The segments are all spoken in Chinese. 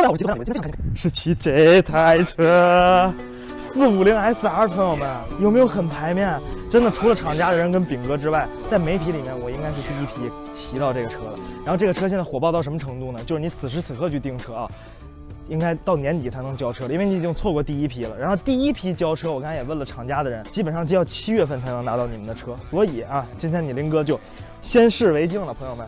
我记得是骑这台车。450 SR， 朋友们有没有很排面？真的，除了厂家的人跟炳哥之外，在媒体里面我应该是第一批骑到这个车了。然后这个车现在火爆到什么程度呢？就是你此时此刻去订车啊，应该到年底才能交车了，因为你已经错过第一批了。然后第一批交车，我刚才也问了厂家的人，基本上就要7月份才能拿到你们的车。所以啊，今天你林哥就先视为敬了，朋友们。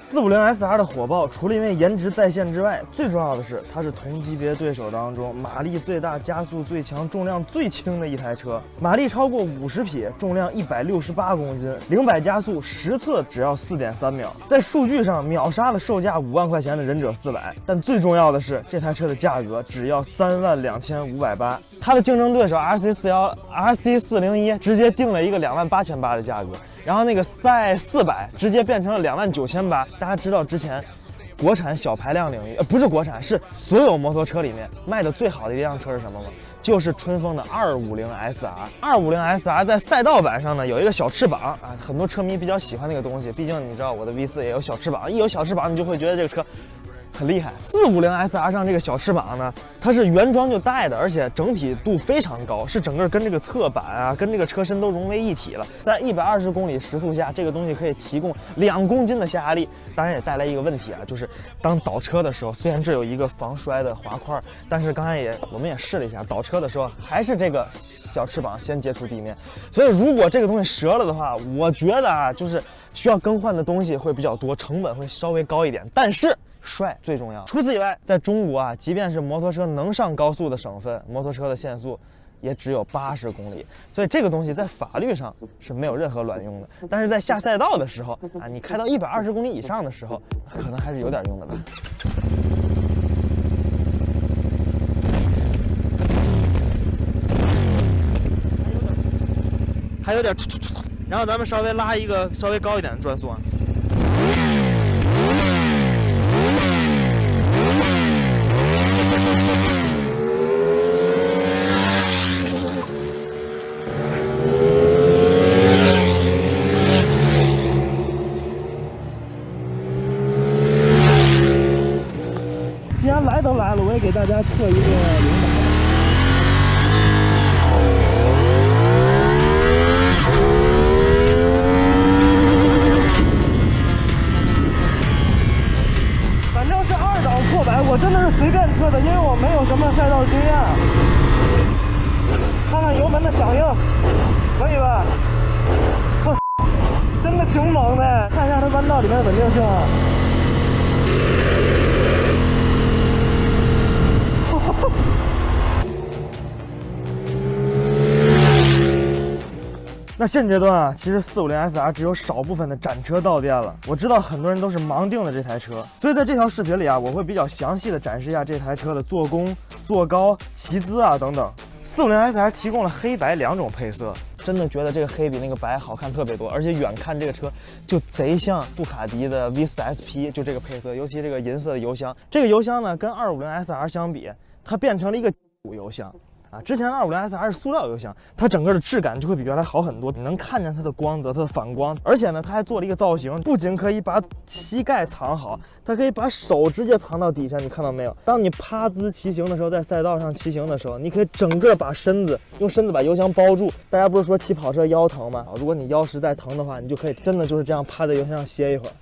450 SR 的火爆，除了因为颜值在线之外，最重要的是它是同级别对手当中马力最大、加速最强、重量最轻的一台车。马力超过50匹，重量168公斤，0-100加速实测只要4.3秒，在数据上秒杀了售价5万块钱的忍者400。但最重要的是，这台车的价格只要32580，它的竞争对手 RC401 直接定了一个28800的价格。然后那个赛400直接变成了29800。大家知道之前国产小排量领域，不是国产，是所有摩托车里面卖的最好的一辆车是什么吗？就是春风的250 SR。250 SR 在赛道版上呢有一个小翅膀啊，很多车迷比较喜欢那个东西，毕竟你知道我的 V4也有小翅膀，一有小翅膀你就会觉得这个车很厉害。450 SR 上这个小翅膀呢，它是原装就带的，而且整体度非常高，是整个跟这个侧板啊，跟这个车身都融为一体了。在120公里时速下，这个东西可以提供2公斤的下压力。当然也带来一个问题啊，就是当倒车的时候，虽然这有一个防摔的滑块，但是刚才我们也试了一下，倒车的时候还是这个小翅膀先接触地面。所以如果这个东西折了的话，我觉得啊，就是需要更换的东西会比较多，成本会稍微高一点，但是帅最重要。除此以外，在中国啊，即便是摩托车能上高速的省份，摩托车的限速也只有80公里，所以这个东西在法律上是没有任何卵用的。但是在下赛道的时候啊，你开到120公里以上的时候，可能还是有点用的吧。还有点，然后咱们稍微拉一个稍微高一点的转速啊。既然来都来了，我也给大家测一个0-100。反正是2档破百，我真的是随便测的，因为我没有什么赛道经验。看看油门的响应，可以吧？我真的挺猛的，看一下它弯道里面的稳定性啊。那现阶段啊，其实450 SR 只有少部分的展车到店了。我知道很多人都是盲定的这台车，所以在这条视频里啊，我会比较详细的展示一下这台车的做工、做高、骑姿啊等等。450 SR 提供了黑白2种配色，真的觉得这个黑比那个白好看特别多，而且远看这个车就贼像杜卡迪的 V4 SP， 就这个配色，尤其这个银色的油箱。这个油箱呢，跟250 SR 相比，它变成了一个油箱。啊，之前的250 SR 是塑料油箱，它整个的质感就会比原来好很多。你能看见它的光泽，它的反光，而且呢，它还做了一个造型，不仅可以把膝盖藏好，它可以把手直接藏到底下。你看到没有？当你趴姿骑行的时候，在赛道上骑行的时候，你可以整个把身子用身子把油箱包住。大家不是说骑跑车腰疼吗？如果你腰实在疼的话，你就可以真的就是这样趴在油箱上歇一会儿，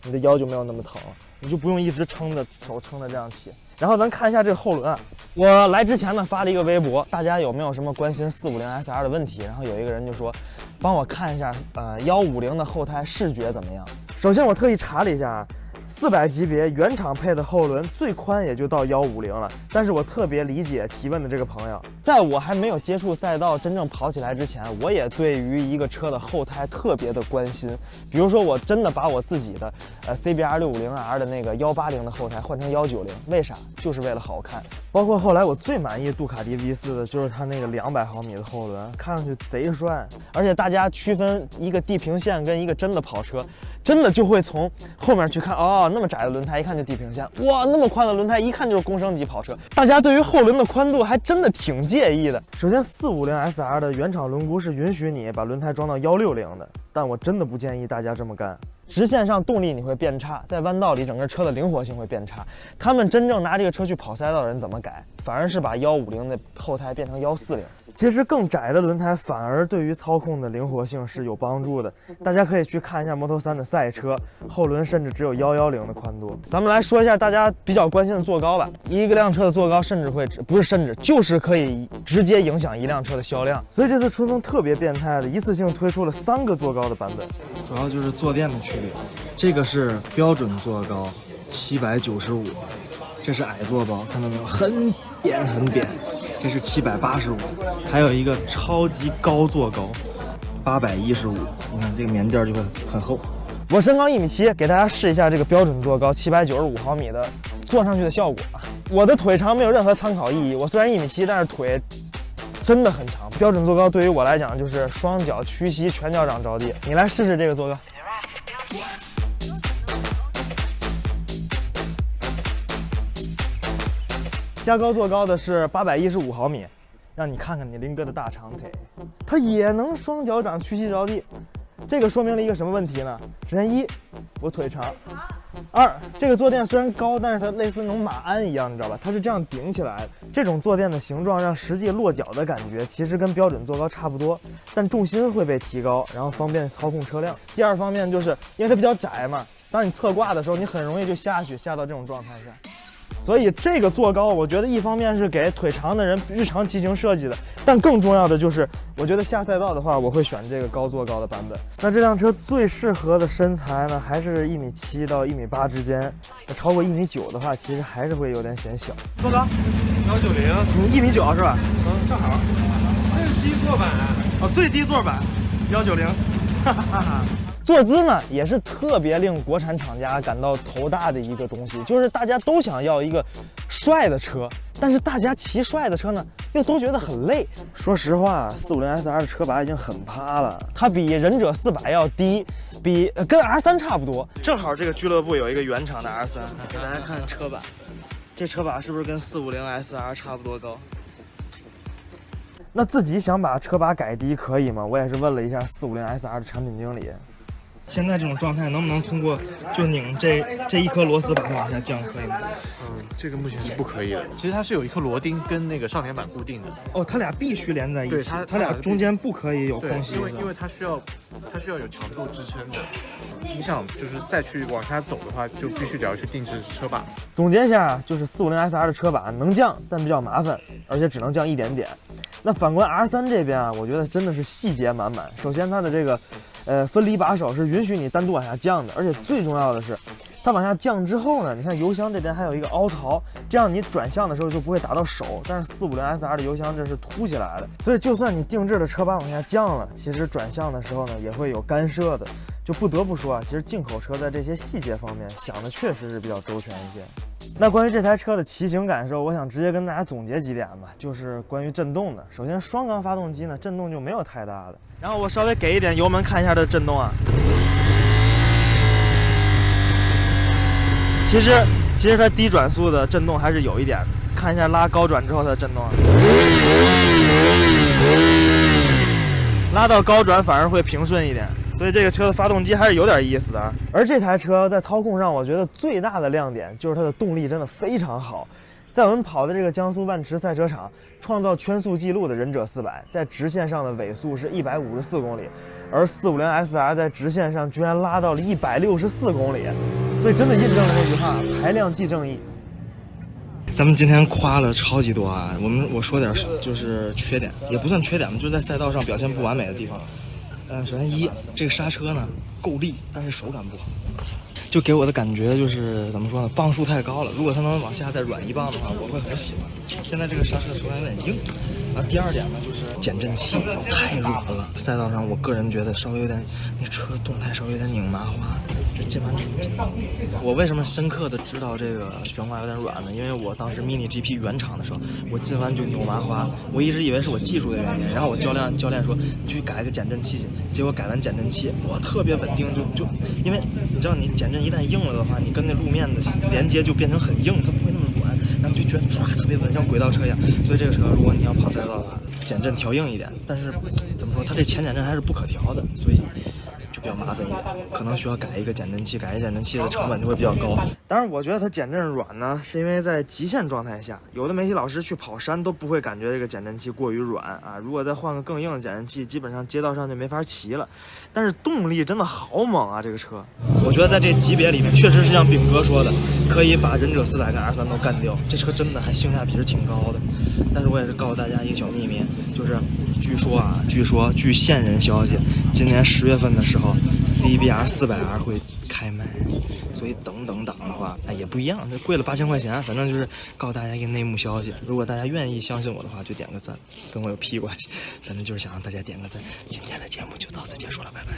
你的腰就没有那么疼了，你就不用一直撑着手撑着这样骑。然后咱看一下这个后轮啊，我来之前呢发了一个微博，大家有没有什么关心450 SR 的问题？然后有一个人就说，帮我看一下150的后胎视觉怎么样。首先我特意查了一下啊，400级别原厂配的后轮最宽也就到150了，但是我特别理解提问的这个朋友，在我还没有接触赛道真正跑起来之前，我也对于一个车的后胎特别的关心。比如说我真的把我自己的CBR 650R 的那个180的后胎换成190，为啥？就是为了好看。包括后来我最满意杜卡迪 V4 的就是它那个200毫米的后轮，看上去贼帅。而且大家区分一个地平线跟一个真的跑车，真的就会从后面去看，哦，那么窄的轮胎一看就地平线，哇，那么宽的轮胎一看就是公升级跑车。大家对于后轮的宽度还真的挺介意的。首先450 SR 的原厂轮毂是允许你把轮胎装到160的，但我真的不建议大家这么干。直线上动力你会变差，在弯道里整个车的灵活性会变差。他们真正拿这个车去跑赛道的人怎么改？反而是把150的后胎变成140。其实更窄的轮胎反而对于操控的灵活性是有帮助的。大家可以去看一下 Moto3 的赛车，后轮甚至只有110的宽度。咱们来说一下大家比较关心的坐高吧。一个辆车的坐高甚至会就是可以直接影响一辆车的销量。所以这次春风特别变态的，一次性推出了3个坐高的版本，主要就是坐垫的区别。这个是标准坐高795，这是矮坐高，看到没有？很扁。这是785，还有一个超级高坐高815，你看这个棉垫就会很厚。我身高1.7米，给大家试一下这个标准坐高795毫米的坐上去的效果。我的腿长没有任何参考意义，我虽然1.7米，但是腿真的很长。标准坐高对于我来讲就是双脚屈膝，全脚掌着地。你来试试这个坐高。加高坐高的是815毫米，让你看看你林哥的大长腿，它也能双脚掌屈膝着地。这个说明了一个什么问题呢？首先一，我腿长；二，这个坐垫虽然高，但是它类似那种马鞍一样，你知道吧？它是这样顶起来的。这种坐垫的形状让实际落脚的感觉其实跟标准坐高差不多，但重心会被提高，然后方便操控车辆。第二方面就是因为它比较窄嘛，当你侧挂的时候，你很容易就下到这种状态下。所以这个坐高，我觉得一方面是给腿长的人日常骑行设计的，但更重要的就是，我觉得下赛道的话，我会选这个高坐高的版本。那这辆车最适合的身材呢，还是1.7米到1.8米之间。那超过1.9米的话，其实还是会有点显小。多高？190。你1.9米是吧？正好。这是低座版。哦，最低座版190。哈哈哈。坐姿呢，也是特别令国产厂家感到头大的一个东西，就是大家都想要一个帅的车，但是大家骑帅的车呢，又都觉得很累。说实话，450SR 的车把已经很趴了，它比忍者400要低，跟 R3 差不多。正好这个俱乐部有一个原厂的 R3，给大家看车把，这车把是不是跟450SR 差不多高？那自己想把车把改低可以吗？我也是问了一下450SR 的产品经理。现在这种状态能不能通过就拧这一颗螺丝把它往下降，可以吗？这个目前是不可以的。其实它是有一颗螺钉跟那个上铁板固定的。哦，它俩必须连在一起。对，它俩中间不可以有空隙。因为它需要有强度支撑着。你想就是再去往下走的话，就必须得要去定制车把。总结一下，就是450SR 的车把能降，但比较麻烦，而且只能降一点点。那反观 R3 这边啊，我觉得真的是细节满满。首先它的这个分离把手是允许你单独往下降的，而且最重要的是，它往下降之后呢，你看油箱这边还有一个凹槽，这样你转向的时候就不会打到手。但是450SR 的油箱这是凸起来的，所以就算你定制的车把往下降了，其实转向的时候呢也会有干涉的。就不得不说啊，其实进口车在这些细节方面想的确实是比较周全一些。那关于这台车的骑行感受，我想直接跟大家总结几点吧，就是关于震动的。首先，双缸发动机呢，震动就没有太大的。然后我稍微给一点油门看一下它的震动啊。其实它低转速的震动还是有一点的，看一下拉高转之后它的震动啊。拉到高转反而会平顺一点。所以这个车的发动机还是有点意思的啊。而这台车在操控上，我觉得最大的亮点就是它的动力真的非常好。在我们跑的这个江苏万池赛车场，创造圈速纪录的忍者400，在直线上的尾速是154公里，而450SR 在直线上居然拉到了164公里，所以真的印证了那句话：排量即正义。咱们今天夸了超级多啊，我说点就是缺点，也不算缺点吧，就是在赛道上表现不完美的地方。首先这个刹车呢够力，但是手感不好，就给我的感觉就是怎么说呢，磅数太高了。如果它能往下再软1磅的话，我会很喜欢。现在这个刹车手感有点硬。然后第二点呢，就是减震器太软了，赛道上我个人觉得稍微有点，那车动态稍微有点拧麻花。就进完我为什么深刻的知道这个悬挂有点软呢？因为我当时 Mini GP 原厂的时候，我进弯就扭麻花，我一直以为是我技术的原因。然后我教练说你去改个减震器去，结果改完减震器，哇，特别稳定，就因为你知道你减震一旦硬了的话，你跟那路面的连接就变成很硬，它不会那么软，然后就觉得唰特别稳，像轨道车一样。所以这个车如果你要跑赛道的话，减震调硬一点，但是怎么说，它这前减震还是不可调的，所以就比较麻烦一点，可能需要改一个减震器，改一减震器的成本就会比较高。当然，我觉得它减震软呢，是因为在极限状态下，有的媒体老师去跑山都不会感觉这个减震器过于软啊。如果再换个更硬的减震器，基本上街道上就没法骑了。但是动力真的好猛啊，这个车！我觉得在这级别里面，确实是像炳哥说的，可以把忍者400跟 R3都干掉。这车真的还性价比是挺高的。但是我也是告诉大家一个小秘密，就是据线人消息，今年10月份的时候 ，CBR 400R 会开卖，所以等档的话，哎也不一样，这贵了8000块钱。反正就是告诉大家一个内幕消息，如果大家愿意相信我的话，就点个赞，跟我有屁关系。反正就是想让大家点个赞。今天的节目就到此结束了，拜拜。